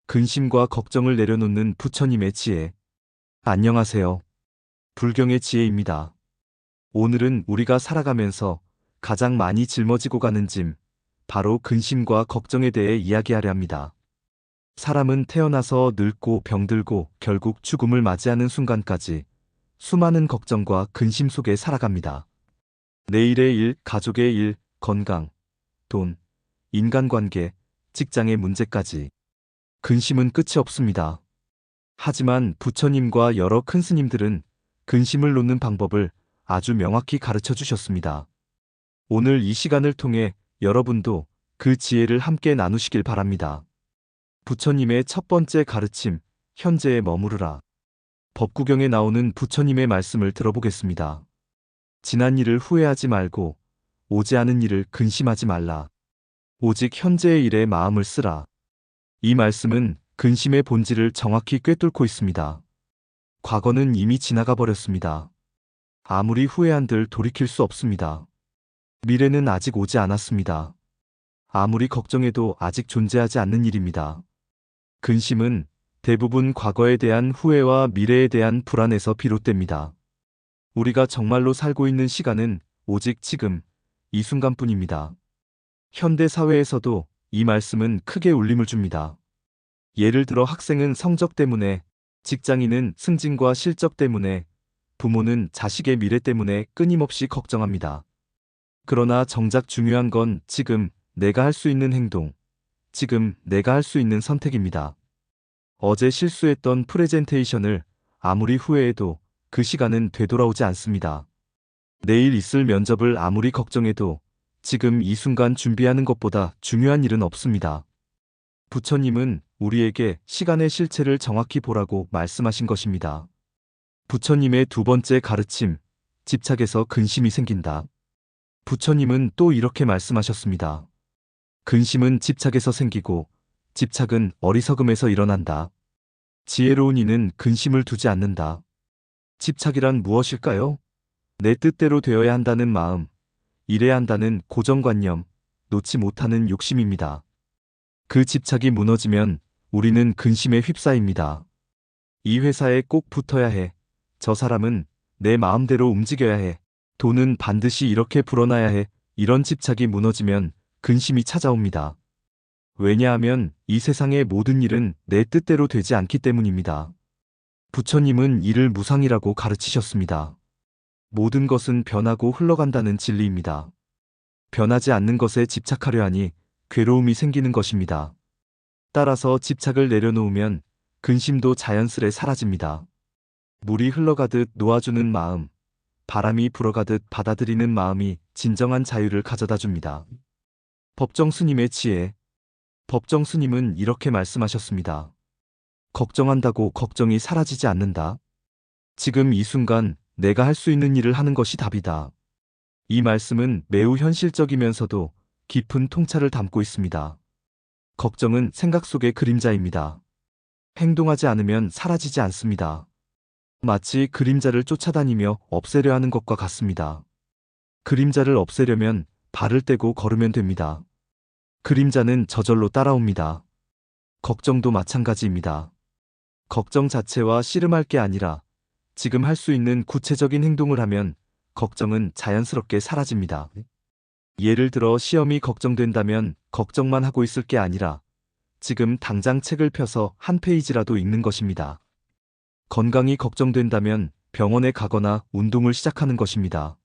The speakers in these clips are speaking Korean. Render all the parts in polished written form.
근심과 걱정을 내려놓는 부처님의 지혜. 안녕하세요. 불경의 지혜입니다. 오늘은 우리가 살아가면서 가장 많이 짊어지고 가는 짐, 바로 근심과 걱정에 대해 이야기하려 합니다. 사람은 태어나서 늙고 병들고 결국 죽음을 맞이하는 순간까지 수많은 걱정과 근심 속에 살아갑니다. 내일의 일, 가족의 일, 건강, 돈, 인간관계, 직장의 문제까지. 근심은 끝이 없습니다. 하지만 부처님과 여러 큰 스님들은 근심을 놓는 방법을 아주 명확히 가르쳐 주셨습니다. 오늘 이 시간을 통해 여러분도 그 지혜를 함께 나누시길 바랍니다. 부처님의 첫 번째 가르침, 현재에 머무르라. 법구경에 나오는 부처님의 말씀을 들어보겠습니다. 지난 일을 후회하지 말고 오지 않은 일을 근심하지 말라. 오직 현재의 일에 마음을 쓰라. 이 말씀은 근심의 본질을 정확히 꿰뚫고 있습니다. 과거는 이미 지나가 버렸습니다. 아무리 후회한들 돌이킬 수 없습니다. 미래는 아직 오지 않았습니다. 아무리 걱정해도 아직 존재하지 않는 일입니다. 근심은 대부분 과거에 대한 후회와 미래에 대한 불안에서 비롯됩니다. 우리가 정말로 살고 있는 시간은 오직 지금, 이 순간뿐입니다. 현대 사회에서도 이 말씀은 크게 울림을 줍니다. 예를 들어 학생은 성적 때문에, 직장인은 승진과 실적 때문에, 부모는 자식의 미래 때문에 끊임없이 걱정합니다. 그러나 정작 중요한 건 지금 내가 할 수 있는 행동, 지금 내가 할 수 있는 선택입니다. 어제 실수했던 프레젠테이션을 아무리 후회해도 그 시간은 되돌아오지 않습니다. 내일 있을 면접을 아무리 걱정해도 지금 이 순간 준비하는 것보다 중요한 일은 없습니다. 부처님은 우리에게 시간의 실체를 정확히 보라고 말씀하신 것입니다. 부처님의 두 번째 가르침, 집착에서 근심이 생긴다. 부처님은 또 이렇게 말씀하셨습니다. 근심은 집착에서 생기고 집착은 어리석음에서 일어난다. 지혜로운 이는 근심을 두지 않는다. 집착이란 무엇일까요? 내 뜻대로 되어야 한다는 마음, 이래야 한다는 고정관념, 놓지 못하는 욕심입니다. 그 집착이 무너지면 우리는 근심에 휩싸입니다. 이 회사에 꼭 붙어야 해. 저 사람은 내 마음대로 움직여야 해. 돈은 반드시 이렇게 불어나야 해. 이런 집착이 무너지면 근심이 찾아옵니다. 왜냐하면 이 세상의 모든 일은 내 뜻대로 되지 않기 때문입니다. 부처님은 이를 무상이라고 가르치셨습니다. 모든 것은 변하고 흘러간다는 진리입니다. 변하지 않는 것에 집착하려 하니 괴로움이 생기는 것입니다. 따라서 집착을 내려놓으면 근심도 자연스레 사라집니다. 물이 흘러가듯 놓아주는 마음, 바람이 불어가듯 받아들이는 마음이 진정한 자유를 가져다 줍니다. 법정 스님의 지혜. 법정 스님은 이렇게 말씀하셨습니다. 걱정한다고 걱정이 사라지지 않는다. 지금 이 순간 내가 할 수 있는 일을 하는 것이 답이다. 이 말씀은 매우 현실적이면서도 깊은 통찰을 담고 있습니다. 걱정은 생각 속의 그림자입니다. 행동하지 않으면 사라지지 않습니다. 마치 그림자를 쫓아다니며 없애려 하는 것과 같습니다. 그림자를 없애려면 발을 떼고 걸으면 됩니다. 그림자는 저절로 따라옵니다. 걱정도 마찬가지입니다. 걱정 자체와 씨름할 게 아니라 지금 할 수 있는 구체적인 행동을 하면 걱정은 자연스럽게 사라집니다. 예를 들어 시험이 걱정된다면 걱정만 하고 있을 게 아니라 지금 당장 책을 펴서 한 페이지라도 읽는 것입니다. 건강이 걱정된다면 병원에 가거나 운동을 시작하는 것입니다.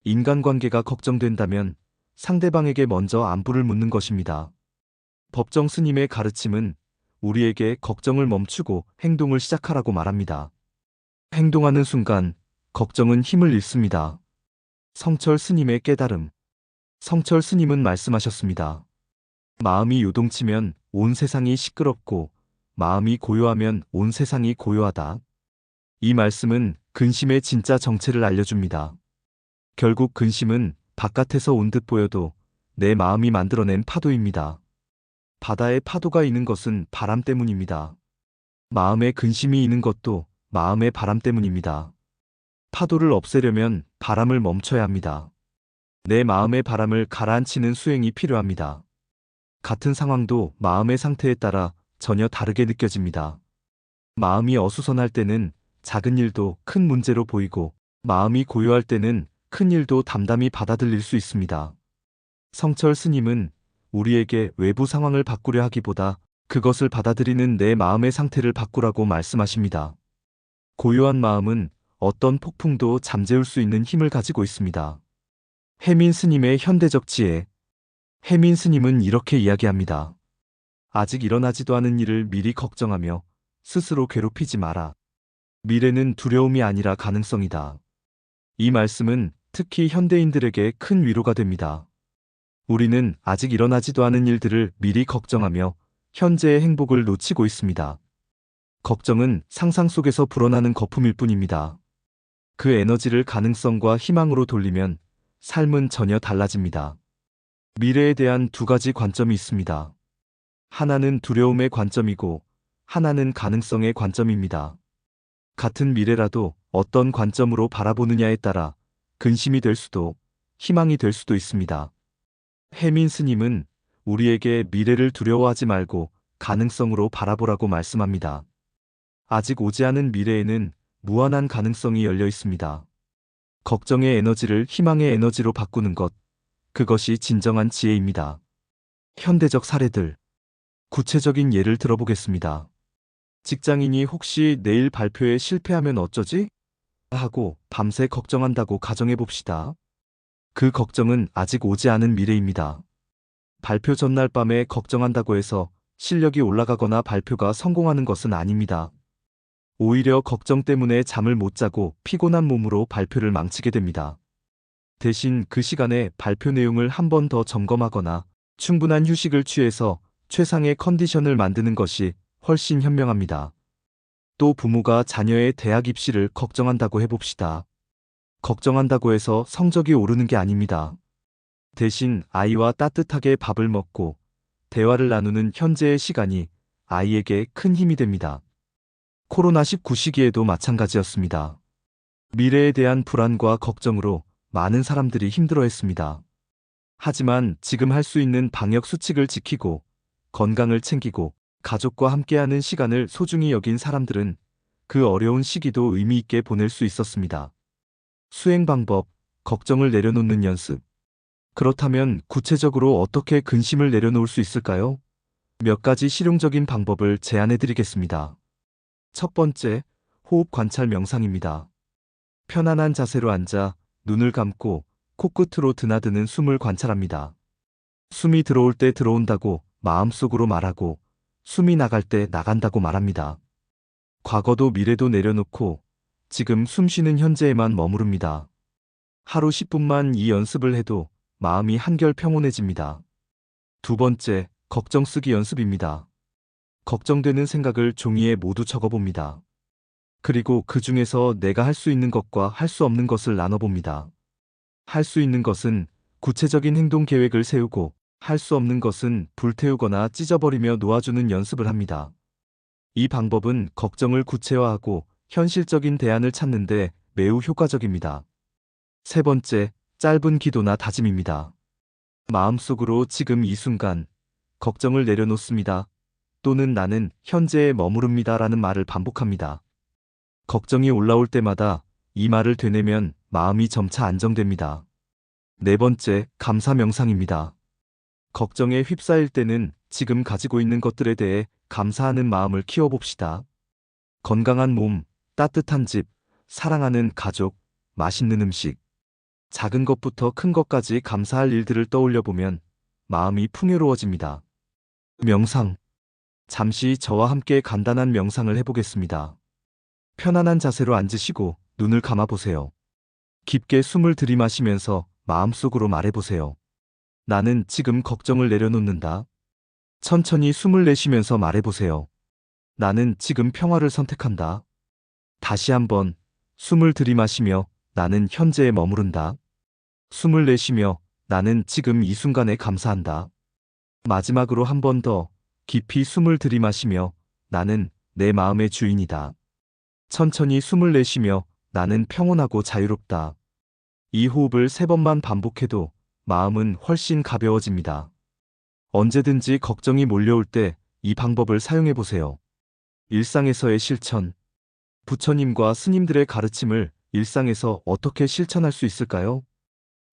인간관계가 걱정된다면 상대방에게 먼저 안부를 묻는 것입니다. 법정 스님의 가르침은 우리에게 걱정을 멈추고 행동을 시작하라고 말합니다. 행동하는 순간 걱정은 힘을 잃습니다. 성철 스님의 깨달음. 성철 스님은 말씀하셨습니다. 마음이 요동치면 온 세상이 시끄럽고 마음이 고요하면 온 세상이 고요하다. 이 말씀은 근심의 진짜 정체를 알려줍니다. 결국 근심은 바깥에서 온 듯 보여도 내 마음이 만들어낸 파도입니다. 바다에 파도가 있는 것은 바람 때문입니다. 마음에 근심이 있는 것도 마음의 바람 때문입니다. 파도를 없애려면 바람을 멈춰야 합니다. 내 마음의 바람을 가라앉히는 수행이 필요합니다. 같은 상황도 마음의 상태에 따라 전혀 다르게 느껴집니다. 마음이 어수선할 때는 작은 일도 큰 문제로 보이고, 마음이 고요할 때는 큰 일도 담담히 받아들일 수 있습니다. 성철 스님은 우리에게 외부 상황을 바꾸려 하기보다 그것을 받아들이는 내 마음의 상태를 바꾸라고 말씀하십니다. 고요한 마음은 어떤 폭풍도 잠재울 수 있는 힘을 가지고 있습니다. 해민 스님의 현대적 지혜. 해민 스님은 이렇게 이야기합니다. 아직 일어나지도 않은 일을 미리 걱정하며 스스로 괴롭히지 마라. 미래는 두려움이 아니라 가능성이다. 이 말씀은 특히 현대인들에게 큰 위로가 됩니다. 우리는 아직 일어나지도 않은 일들을 미리 걱정하며 현재의 행복을 놓치고 있습니다. 걱정은 상상 속에서 불어나는 거품일 뿐입니다. 그 에너지를 가능성과 희망으로 돌리면 삶은 전혀 달라집니다. 미래에 대한 두 가지 관점이 있습니다. 하나는 두려움의 관점이고 하나는 가능성의 관점입니다. 같은 미래라도 어떤 관점으로 바라보느냐에 따라 근심이 될 수도 희망이 될 수도 있습니다. 해민 스님은 우리에게 미래를 두려워하지 말고 가능성으로 바라보라고 말씀합니다. 아직 오지 않은 미래에는 무한한 가능성이 열려 있습니다. 걱정의 에너지를 희망의 에너지로 바꾸는 것, 그것이 진정한 지혜입니다. 현대적 사례들. 구체적인 예를 들어보겠습니다. 직장인이 혹시 내일 발표에 실패하면 어쩌지? 하고 밤새 걱정한다고 가정해봅시다. 그 걱정은 아직 오지 않은 미래입니다. 발표 전날 밤에 걱정한다고 해서 실력이 올라가거나 발표가 성공하는 것은 아닙니다. 오히려 걱정 때문에 잠을 못 자고 피곤한 몸으로 발표를 망치게 됩니다. 대신 그 시간에 발표 내용을 한 번 더 점검하거나 충분한 휴식을 취해서 최상의 컨디션을 만드는 것이 훨씬 현명합니다. 또 부모가 자녀의 대학 입시를 걱정한다고 해봅시다. 걱정한다고 해서 성적이 오르는 게 아닙니다. 대신 아이와 따뜻하게 밥을 먹고 대화를 나누는 현재의 시간이 아이에게 큰 힘이 됩니다. 코로나19 시기에도 마찬가지였습니다. 미래에 대한 불안과 걱정으로 많은 사람들이 힘들어했습니다. 하지만 지금 할 수 있는 방역 수칙을 지키고 건강을 챙기고 가족과 함께하는 시간을 소중히 여긴 사람들은 그 어려운 시기도 의미 있게 보낼 수 있었습니다. 수행 방법, 걱정을 내려놓는 연습. 그렇다면 구체적으로 어떻게 근심을 내려놓을 수 있을까요? 몇 가지 실용적인 방법을 제안해 드리겠습니다. 첫 번째, 호흡 관찰 명상입니다. 편안한 자세로 앉아 눈을 감고 코끝으로 드나드는 숨을 관찰합니다. 숨이 들어올 때 들어온다고 마음속으로 말하고 숨이 나갈 때 나간다고 말합니다. 과거도 미래도 내려놓고 지금 숨 쉬는 현재에만 머무릅니다. 하루 10분만 이 연습을 해도 마음이 한결 평온해집니다. 두 번째, 걱정 쓰기 연습입니다. 걱정되는 생각을 종이에 모두 적어봅니다. 그리고 그 중에서 내가 할 수 있는 것과 할 수 없는 것을 나눠봅니다. 할 수 있는 것은 구체적인 행동 계획을 세우고 할 수 없는 것은 불태우거나 찢어버리며 놓아주는 연습을 합니다. 이 방법은 걱정을 구체화하고 현실적인 대안을 찾는데 매우 효과적입니다. 세 번째, 짧은 기도나 다짐입니다. 마음속으로 지금 이 순간 걱정을 내려놓습니다. 또는 나는 현재에 머무릅니다 라는 말을 반복합니다. 걱정이 올라올 때마다 이 말을 되뇌면 마음이 점차 안정됩니다. 네 번째, 감사 명상입니다. 걱정에 휩싸일 때는 지금 가지고 있는 것들에 대해 감사하는 마음을 키워봅시다. 건강한 몸, 따뜻한 집, 사랑하는 가족, 맛있는 음식. 작은 것부터 큰 것까지 감사할 일들을 떠올려 보면 마음이 풍요로워집니다. 명상. 잠시 저와 함께 간단한 명상을 해보겠습니다. 편안한 자세로 앉으시고 눈을 감아보세요. 깊게 숨을 들이마시면서 마음속으로 말해보세요. 나는 지금 걱정을 내려놓는다. 천천히 숨을 내쉬면서 말해보세요. 나는 지금 평화를 선택한다. 다시 한번 숨을 들이마시며 나는 현재에 머무른다. 숨을 내쉬며 나는 지금 이 순간에 감사한다. 마지막으로 한 번 더 깊이 숨을 들이마시며 나는 내 마음의 주인이다. 천천히 숨을 내쉬며 나는 평온하고 자유롭다. 이 호흡을 3번만 반복해도 마음은 훨씬 가벼워집니다. 언제든지 걱정이 몰려올 때 이 방법을 사용해 보세요. 일상에서의 실천. 부처님과 스님들의 가르침을 일상에서 어떻게 실천할 수 있을까요?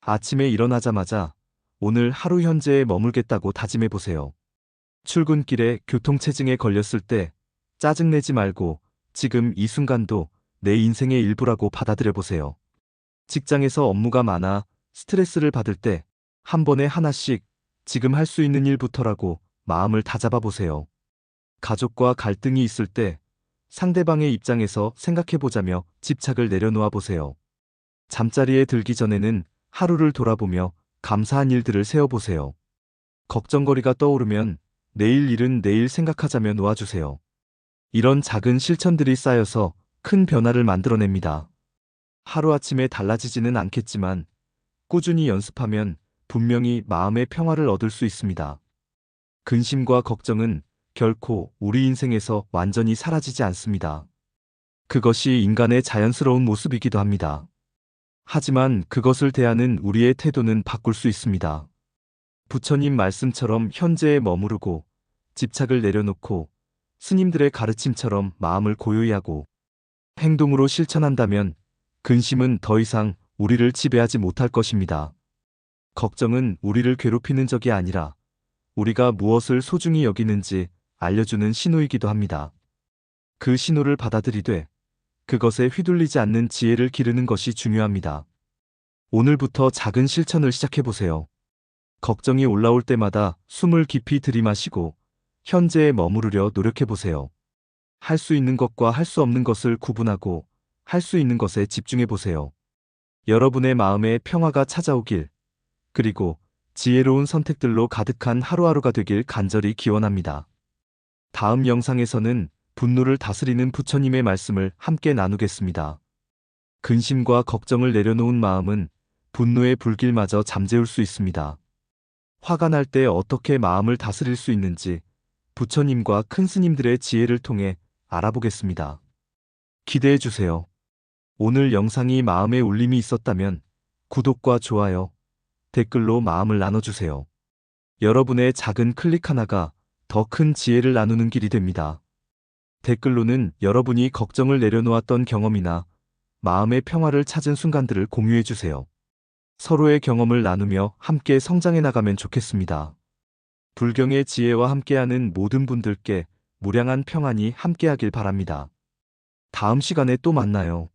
아침에 일어나자마자 오늘 하루 현재에 머물겠다고 다짐해 보세요. 출근길에 교통체증에 걸렸을 때 짜증내지 말고 지금 이 순간도 내 인생의 일부라고 받아들여 보세요. 직장에서 업무가 많아 스트레스를 받을 때 한 번에 하나씩 지금 할 수 있는 일부터라고 마음을 다잡아 보세요. 가족과 갈등이 있을 때 상대방의 입장에서 생각해 보자며 집착을 내려놓아 보세요. 잠자리에 들기 전에는 하루를 돌아보며 감사한 일들을 세어보세요. 걱정거리가 떠오르면 내일 일은 내일 생각하자며 놓아주세요. 이런 작은 실천들이 쌓여서 큰 변화를 만들어냅니다. 하루아침에 달라지지는 않겠지만 꾸준히 연습하면 분명히 마음의 평화를 얻을 수 있습니다. 근심과 걱정은 결코 우리 인생에서 완전히 사라지지 않습니다. 그것이 인간의 자연스러운 모습이기도 합니다. 하지만 그것을 대하는 우리의 태도는 바꿀 수 있습니다. 부처님 말씀처럼 현재에 머무르고 집착을 내려놓고 스님들의 가르침처럼 마음을 고요히 하고 행동으로 실천한다면 근심은 더 이상 우리를 지배하지 못할 것입니다. 걱정은 우리를 괴롭히는 적이 아니라 우리가 무엇을 소중히 여기는지 알려주는 신호이기도 합니다. 그 신호를 받아들이되 그것에 휘둘리지 않는 지혜를 기르는 것이 중요합니다. 오늘부터 작은 실천을 시작해보세요. 걱정이 올라올 때마다 숨을 깊이 들이마시고 현재에 머무르려 노력해보세요. 할 수 있는 것과 할 수 없는 것을 구분하고 할 수 있는 것에 집중해보세요. 여러분의 마음에 평화가 찾아오길, 그리고 지혜로운 선택들로 가득한 하루하루가 되길 간절히 기원합니다. 다음 영상에서는 분노를 다스리는 부처님의 말씀을 함께 나누겠습니다. 근심과 걱정을 내려놓은 마음은 분노의 불길마저 잠재울 수 있습니다. 화가 날 때 어떻게 마음을 다스릴 수 있는지 부처님과 큰 스님들의 지혜를 통해 알아보겠습니다. 기대해 주세요. 오늘 영상이 마음에 울림이 있었다면 구독과 좋아요, 댓글로 마음을 나눠주세요. 여러분의 작은 클릭 하나가 더 큰 지혜를 나누는 길이 됩니다. 댓글로는 여러분이 걱정을 내려놓았던 경험이나 마음의 평화를 찾은 순간들을 공유해 주세요. 서로의 경험을 나누며 함께 성장해 나가면 좋겠습니다. 불경의 지혜와 함께하는 모든 분들께 무량한 평안이 함께하길 바랍니다. 다음 시간에 또 만나요.